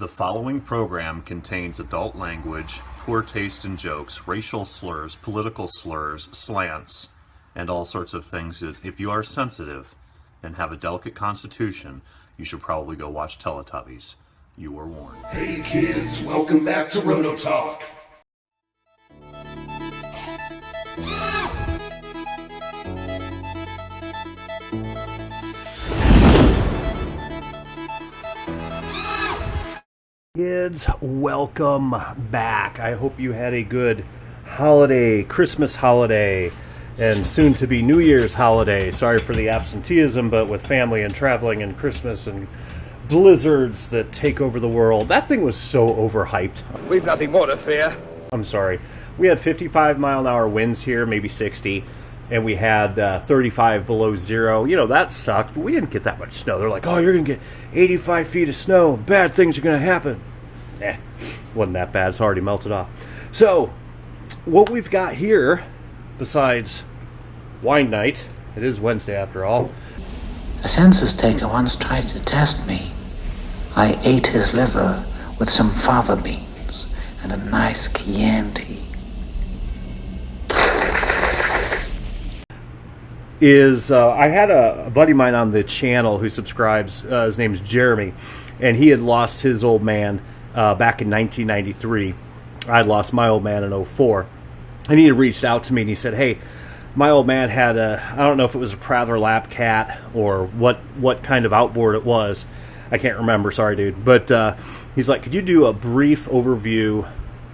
The following program contains adult language, poor taste in jokes, racial slurs, political slurs, slants, and all sorts of things that, if you are sensitive and have a delicate constitution, you should probably go watch Teletubbies. You were warned. Hey kids, welcome back to Roto Talk. Kids, welcome back. I hope you had a good holiday, Christmas holiday, and soon to be New Year's holiday. Sorry for the absenteeism, but with family and traveling and Christmas and blizzards that take over the world, that thing was so overhyped. We've nothing more to fear. I'm sorry. We had 55 mile an hour winds here, maybe 60, and we had 35 below zero. You know, that sucked, but we didn't get that much snow. They're like, oh, you're going to get 85 feet of snow. Bad things are going to happen. Wasn't that bad. It's already melted off. So, what we've got here, besides wine night, it is Wednesday after all. A census taker once tried to test me. I ate his liver with some fava beans and a nice Chianti. I had a buddy of mine on the channel who subscribes. His name's Jeremy, and he had lost his old man back in 1993. I had lost my old man in 2004, and he had reached out to me and he said, hey, my old man had I don't know if it was a Prather Lap Cat or what kind of outboard it was. I can't remember, sorry dude. But he's like, could you do a brief overview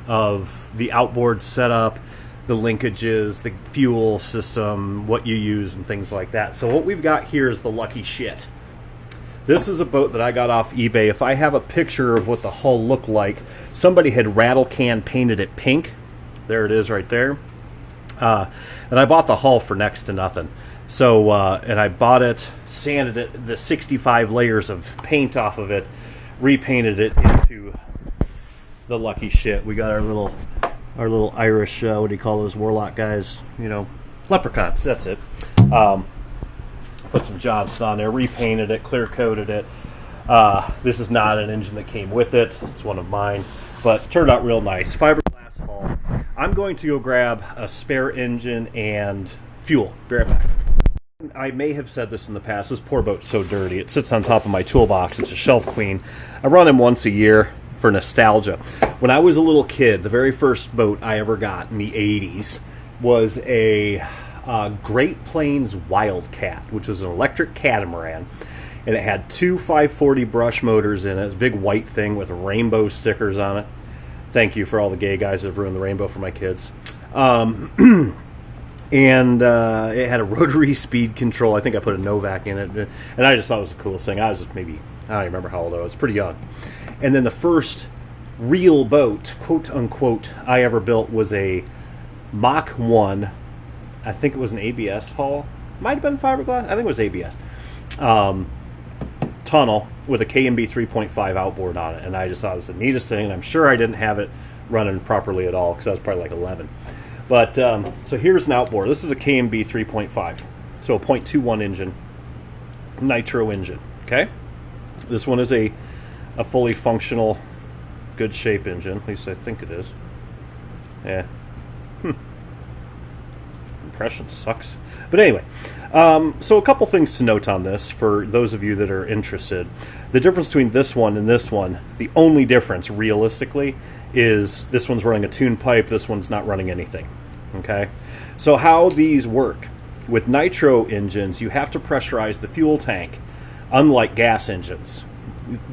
of the outboard setup, the linkages, the fuel system, what you use, and things like that. So what we've got here is the lucky shit. This is a boat that I got off eBay. If I have a picture of what the hull looked like, somebody had rattle can painted it pink. There it is right there. And I bought the hull for next to nothing. So, and I bought it, sanded it, the 65 layers of paint off of it, repainted it into the lucky shit. We got our little Irish, what do you call those warlock guys? You know, leprechauns, that's it. Put some Johnson on there, repainted it, clear coated it. This is not an engine that came with it. It's one of mine, but it turned out real nice. Fiberglass hull. I'm going to go grab a spare engine and fuel. Be right back. I may have said this in the past. This poor boat's so dirty. It sits on top of my toolbox. It's a shelf queen. I run him once a year for nostalgia. When I was a little kid, the very first boat I ever got in the 80s was a Great Plains Wildcat, which was an electric catamaran, and it had two 540 brush motors in it. It was a big white thing with rainbow stickers on it. Thank you for all the gay guys that have ruined the rainbow for my kids. And it had a rotary speed control. I think I put a Novak in it, and I just thought it was the coolest thing. I was just maybe, I don't even remember how old I was, pretty young. And then the first real boat, quote unquote, I ever built was a Mach 1. I think it was an ABS hull. Might have been fiberglass. I think it was ABS. Tunnel with a KMB 3.5 outboard on it. And I just thought it was the neatest thing. And I'm sure I didn't have it running properly at all because I was probably like 11. But so here's an outboard. This is a KMB 3.5. So a 0.21 engine. Nitro engine. Okay? This one is a fully functional, good shape engine. At least I think it is. Yeah. Impression sucks. But anyway, so a couple things to note on this for those of you that are interested. The difference between this one and this one, the only difference realistically is this one's running a tune pipe, this one's not running anything. Okay? So how these work. With nitro engines, you have to pressurize the fuel tank, unlike gas engines.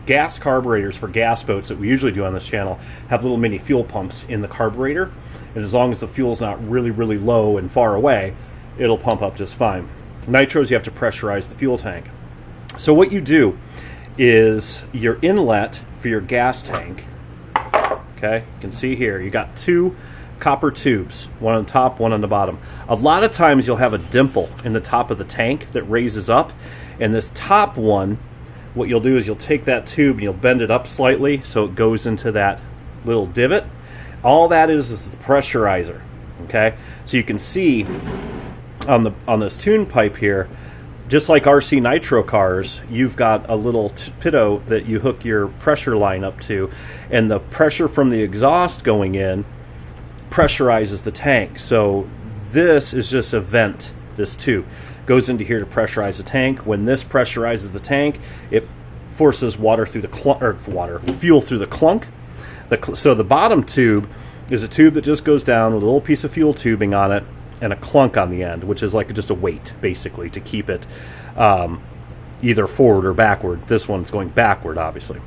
Gas carburetors for gas boats that we usually do on this channel have little mini fuel pumps in the carburetor, and as long as the fuel's not really, really low and far away, it'll pump up just fine. Nitros, you have to pressurize the fuel tank. So what you do is your inlet for your gas tank, okay, you can see here, you got two copper tubes, one on the top, one on the bottom. A lot of times you'll have a dimple in the top of the tank that raises up, and this top one, what you'll do is you'll take that tube and you'll bend it up slightly so it goes into that little divot. All that is the pressurizer. Okay, so you can see on this tune pipe here, just like RC Nitro cars, you've got a little pitot that you hook your pressure line up to, and the pressure from the exhaust going in pressurizes the tank. So this is just a vent. This tube goes into here to pressurize the tank. When this pressurizes the tank, it forces water through the fuel through the clunk. So the bottom tube is a tube that just goes down with a little piece of fuel tubing on it and a clunk on the end, which is like just a weight, basically, to keep it either forward or backward. This one's going backward, obviously.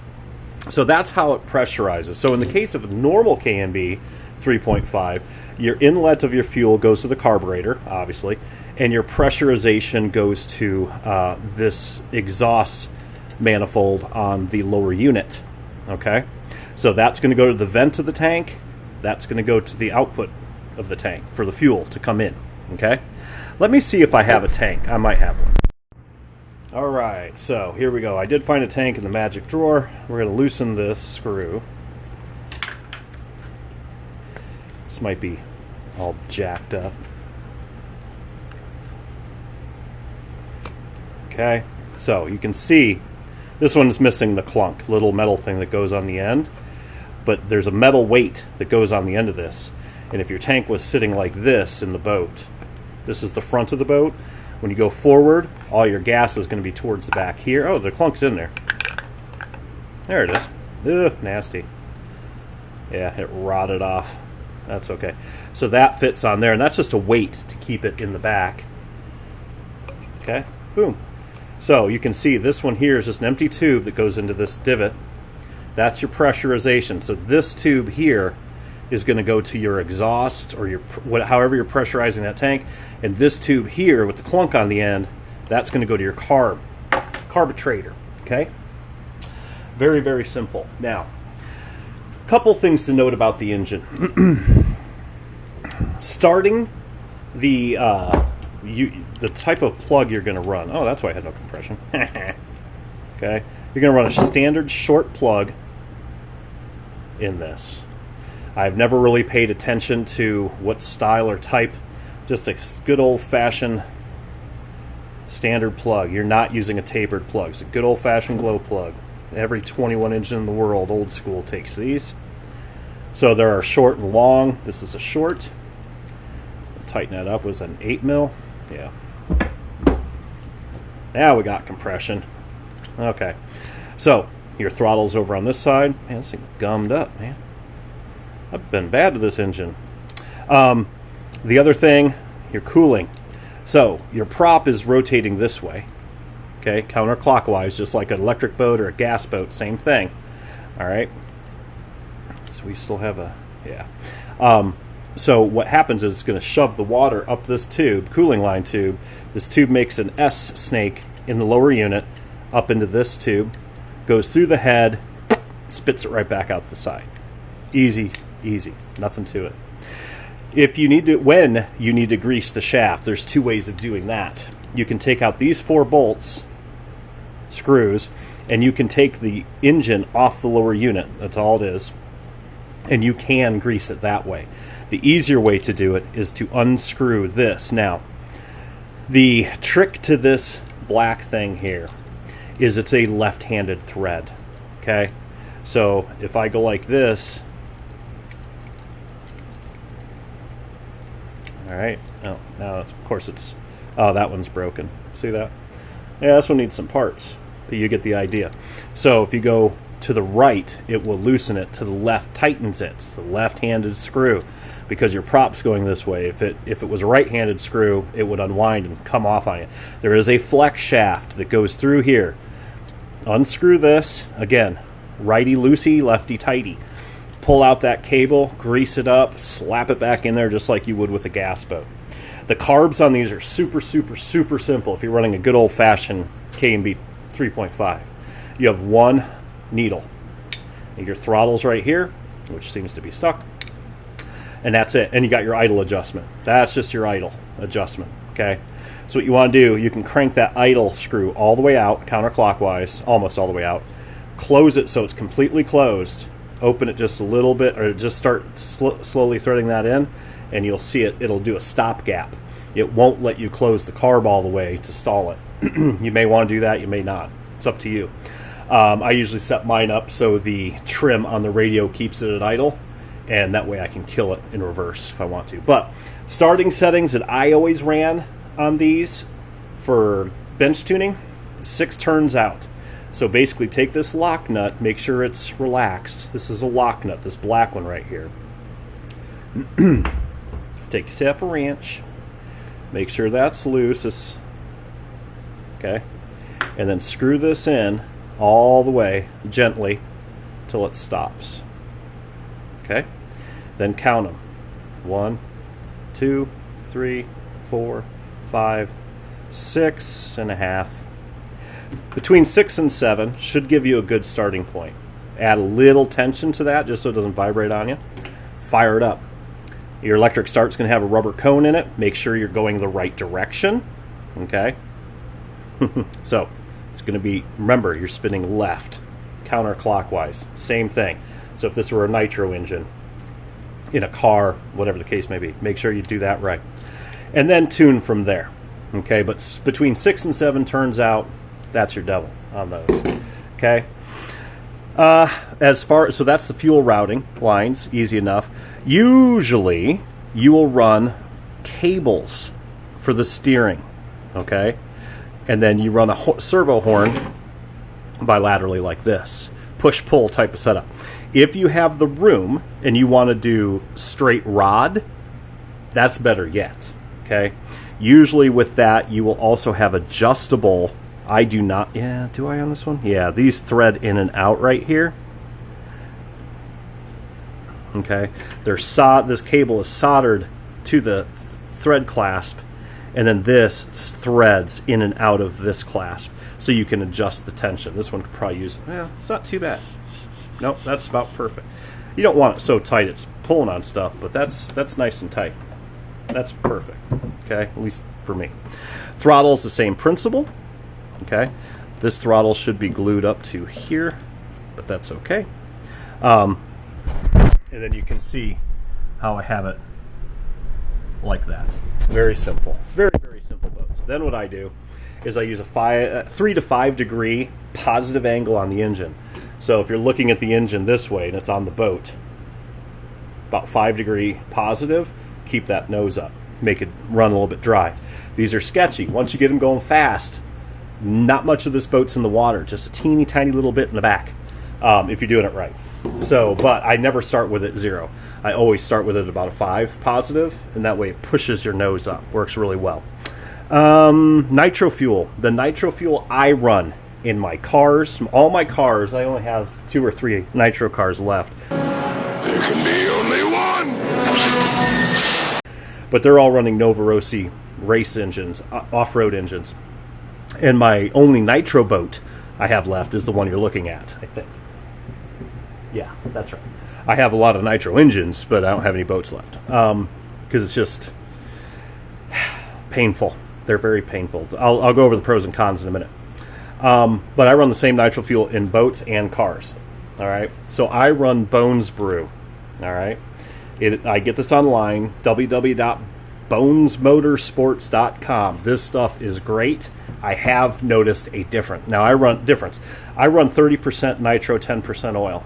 So that's how it pressurizes. So in the case of a normal KNB 3.5, your inlet of your fuel goes to the carburetor, obviously, and your pressurization goes to this exhaust manifold on the lower unit. Okay? So that's going to go to the vent of the tank. That's going to go to the output of the tank for the fuel to come in. Okay? Let me see if I have a tank. I might have one. Alright, so here we go. I did find a tank in the magic drawer. We're going to loosen this screw. This might be all jacked up. Okay, so you can see this one is missing the clunk, little metal thing that goes on the end. But there's a metal weight that goes on the end of this. And if your tank was sitting like this in the boat, this is the front of the boat. When you go forward, all your gas is going to be towards the back here. Oh, the clunk's in there. There it is. Ugh, nasty. Yeah, it rotted off. That's okay. So that fits on there, and that's just a weight to keep it in the back. Okay, boom. So you can see this one here is just an empty tube that goes into this divot. That's your pressurization. So this tube here is going to go to your exhaust or your however you're pressurizing that tank, and this tube here with the clunk on the end, that's going to go to your carburetor. Okay, very, very simple. Now, a couple things to note about the engine. Starting the type of plug you're going to run. Oh, that's why I had no compression. Okay, you're going to run a standard short plug in this. I've never really paid attention to what style or type, just a good old-fashioned standard plug. You're not using a tapered plug. It's a good old-fashioned glow plug. Every 21 engine in the world, old school, takes these. So there are short and long. This is a short. Tighten that up. Was an 8 mil? Yeah. Now we got compression. Okay. So your throttle's over on this side. Man, this thing gummed up, man. I've been bad to this engine. The other thing, your cooling. So your prop is rotating this way, okay, counterclockwise, just like an electric boat or a gas boat, same thing. All right. So we still have a, yeah. So what happens is it's going to shove the water up this tube, cooling line tube. This tube makes an S snake in the lower unit, up into this tube, goes through the head, spits it right back out the side. Easy. Easy, nothing to it. If you need to, when you need to grease the shaft, there's two ways of doing that. You can take out these 4 bolts, screws, and you can take the engine off the lower unit. That's all it is. And you can grease it that way. The easier way to do it is to unscrew this. Now, the trick to this black thing here is it's a left-handed thread. Okay? So if I go like this, alright, oh, now of course it's, oh, that one's broken. See that? Yeah, this one needs some parts, but you get the idea. So if you go to the right, it will loosen it. To the left, tightens it. It's the left-handed screw, because your prop's going this way. If it was a right-handed screw, it would unwind and come off on you. There is a flex shaft that goes through here. Unscrew this, again, righty-loosey, lefty-tighty. Pull out that cable, grease it up, slap it back in there just like you would with a gas boat. The carbs on these are super, super, super simple if you're running a good old-fashioned KNB 3.5. You have one needle. And your throttle's right here, which seems to be stuck. And that's it. And you got your idle adjustment. That's just your idle adjustment, okay? So what you want to do, you can crank that idle screw all the way out, counterclockwise, almost all the way out. Close it so it's completely closed. Open it just a little bit, or just start slowly threading that in, and you'll see it'll do a stop gap. It won't let you close the carb all the way to stall it. You may want to do that, you may not. It's up to you. I usually set mine up so the trim on the radio keeps it at idle, and that way I can kill it in reverse if I want to. But starting settings that I always ran on these for bench tuning, 6 turns out. So basically take this lock nut, make sure it's relaxed. This is a lock nut, this black one right here. Take yourself a wrench, make sure that's loose. Okay, and then screw this in all the way gently till it stops. Okay, then count them. 1, 2, 3, 4, 5, 6.5. Between 6 and 7 should give you a good starting point. Add a little tension to that just so it doesn't vibrate on you. Fire it up. Your electric start's going to have a rubber cone in it. Make sure you're going the right direction. Okay? So, it's going to be, remember, you're spinning left, counterclockwise. Same thing. So if this were a nitro engine, in a car, whatever the case may be, make sure you do that right. And then tune from there. Okay, but between 6 and 7 turns out, that's your devil on those. Okay? So that's the fuel routing lines, easy enough. Usually, you will run cables for the steering. Okay? And then you run a servo horn bilaterally like this. Push-pull type of setup. If you have the room and you want to do straight rod, that's better yet. Okay? Usually with that, you will also have adjustable. I do not. Yeah, do I on this one? Yeah, these thread in and out right here. Okay? This cable is soldered to the thread clasp, and then this threads in and out of this clasp, so you can adjust the tension. This one could probably use, it's not too bad. Nope, that's about perfect. You don't want it so tight it's pulling on stuff, but that's nice and tight. That's perfect, okay, at least for me. Throttle's the same principle, okay. This throttle should be glued up to here, but that's okay. And then you can see how I have it like that. Very simple. Very, very simple boats. Then what I do is I use a 3 to 5 degree positive angle on the engine. So if you're looking at the engine this way and it's on the boat, about 5 degree positive, keep that nose up. Make it run a little bit dry. These are sketchy. Once you get them going fast, not much of this boat's in the water, just a teeny tiny little bit in the back, if you're doing it right. So, but I never start with it 0. I always start with it about a 5 positive, and that way it pushes your nose up. Works really well. Nitro fuel. The nitro fuel I run in my cars, all my cars, I only have 2 or 3 nitro cars left. There can be only one! But they're all running Novarosi race engines, off-road engines. And my only nitro boat I have left is the one you're looking at, I think. Yeah, that's right. I have a lot of nitro engines, but I don't have any boats left. Because it's just painful. They're very painful. I'll go over the pros and cons in a minute. But I run the same nitro fuel in boats and cars. All right. So I run Bones Brew. All right. I get this online, www.bonesmotorsports.com. This stuff is great. I have noticed a difference. Now I run 30% nitro, 10% oil.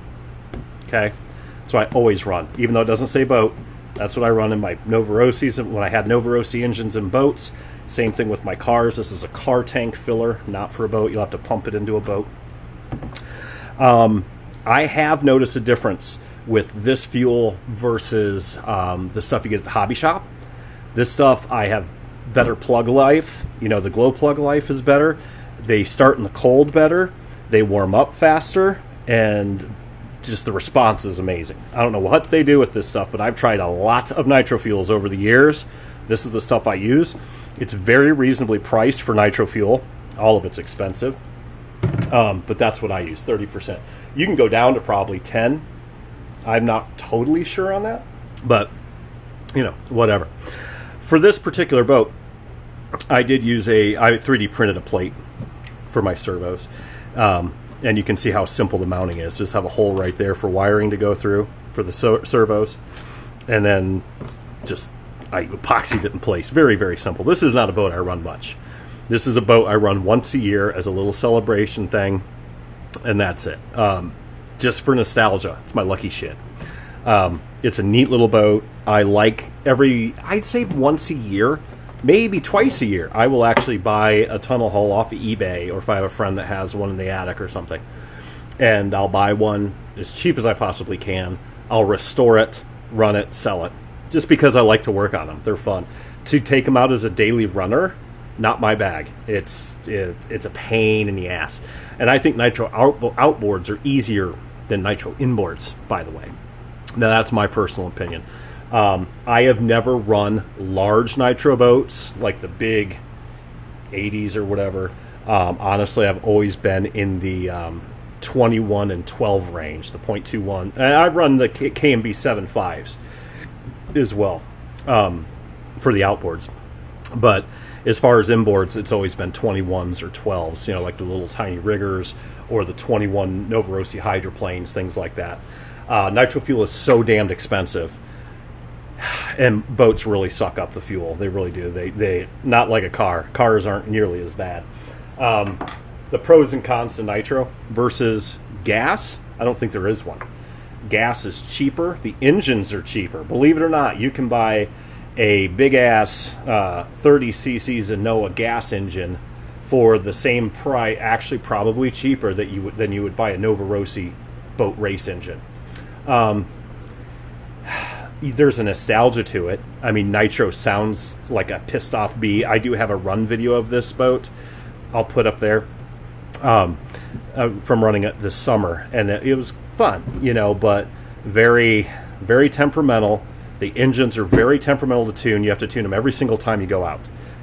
Okay. That's what I always run, even though it doesn't say boat. That's what I run in my Novarosis. When I had Novarosi engines in boats, same thing with my cars. This is a car tank filler, not for a boat. You'll have to pump it into a boat. I have noticed a difference with this fuel versus the stuff you get at the hobby shop. This stuff, I have better plug life. The glow plug life is better. They start in the cold better. They warm up faster, and just the response is amazing. I don't know what they do with this stuff, but I've tried a lot of nitro fuels over the years. This is the stuff I use. It's very reasonably priced for nitro fuel. All of it's expensive. But that's what I use, 30%. You can go down to probably 10. I'm not totally sure on that, but whatever. For this particular boat, I did use I 3D printed a plate for my servos. And you can see how simple the mounting is. Just have a hole right there for wiring to go through for the servos. And then I epoxied it in place. Very, very simple. This is not a boat I run much. This is a boat I run once a year as a little celebration thing, and that's it. Just for nostalgia. It's my lucky shit. It's a neat little boat. I like I'd say once a year, maybe twice a year, I will actually buy a tunnel hull off of eBay, or if I have a friend that has one in the attic or something. And I'll buy one as cheap as I possibly can. I'll restore it, run it, sell it. Just because I like to work on them. They're fun. To take them out as a daily runner, not my bag. It's a pain in the ass. And I think Nitro outboards are easier than Nitro inboards, by the way. Now, that's my personal opinion. I have never run large Nitro boats, like the big 80s or whatever. Honestly, I've always been in the 21 and 12 range, the .21. And I've run the K&B 7.5s as well for the outboards. But as far as inboards, it's always been 21s or 12s, you know, like the little tiny riggers or the 21 Novorossi hydroplanes, things like that. Nitro fuel is so damned expensive, and boats really suck up the fuel. They really do. They not like a car. Cars aren't nearly as bad. The pros and cons to Nitro versus gas, I don't think there is one. Gas is cheaper. The engines are cheaper. Believe it or not, you can buy a big-ass 30 cc's Anoa gas engine for the same price, actually probably cheaper than you would buy a Novorossi boat race engine. There's a nostalgia to it. I mean, Nitro sounds like a pissed off bee. I do have a run video of this boat I'll put up there from running it this summer, and it was fun, you know, but very, very temperamental. The engines are very temperamental to tune. You have to tune them every single time you go out.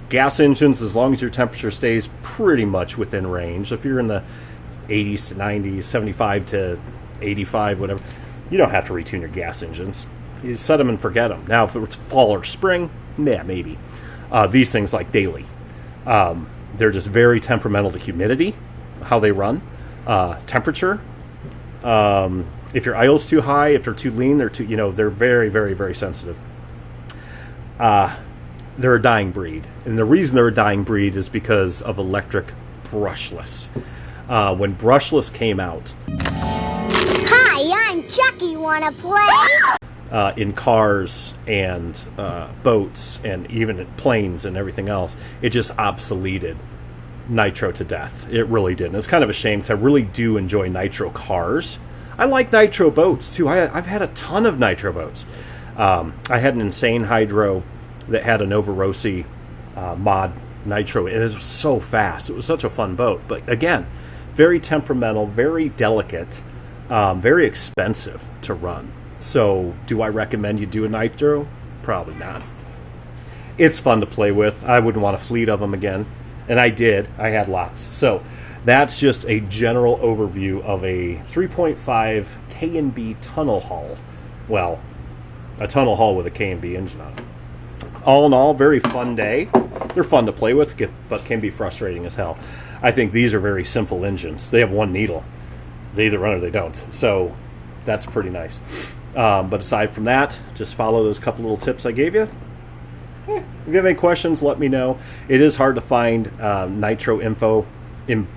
Gas engines, as long as your temperature stays pretty much within range, if you're in the 80s to 90s, 75 to 85, whatever, you don't have to retune your gas engines. You set them and forget them. Now, if it was fall or spring, yeah, maybe. These things like daily. They're just very temperamental to humidity, how they run, temperature. If your idle's too high, if they're too lean, they're very, very, very sensitive. They're a dying breed. And the reason they're a dying breed is because of electric brushless. When brushless came out... Hi, I'm Chucky. Wanna play? In cars and boats and even planes and everything else, it just obsoleted Nitro to death. It really did. And it's kind of a shame because I really do enjoy Nitro cars. I like Nitro boats too. I've had a ton of Nitro boats. I had an Insane Hydro that had a Novorossi mod Nitro, and it was so fast. It was such a fun boat. But again, very temperamental, very delicate, very expensive to run. So, do I recommend you do a Nitro? Probably not. It's fun to play with. I wouldn't want a fleet of them again. And I did. I had lots. So, that's just a general overview of a 3.5 K&B tunnel hull. Well, a tunnel hull with a K&B engine on it. All in all, very fun day. They're fun to play with, but can be frustrating as hell. I think these are very simple engines. They have one needle. They either run or they don't. So, that's pretty nice. But aside from that, just follow those couple little tips I gave you. If you have any questions, let me know. It is hard to find Nitro info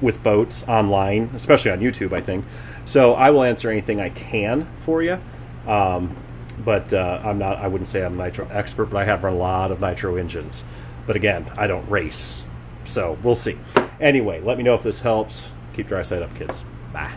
with boats online, especially on YouTube, I think. So I will answer anything I can for you. But I wouldn't say I'm a Nitro expert, but I have run a lot of Nitro engines. But again, I don't race. So we'll see. Anyway, let me know if this helps. Keep dry side up, kids. Bye.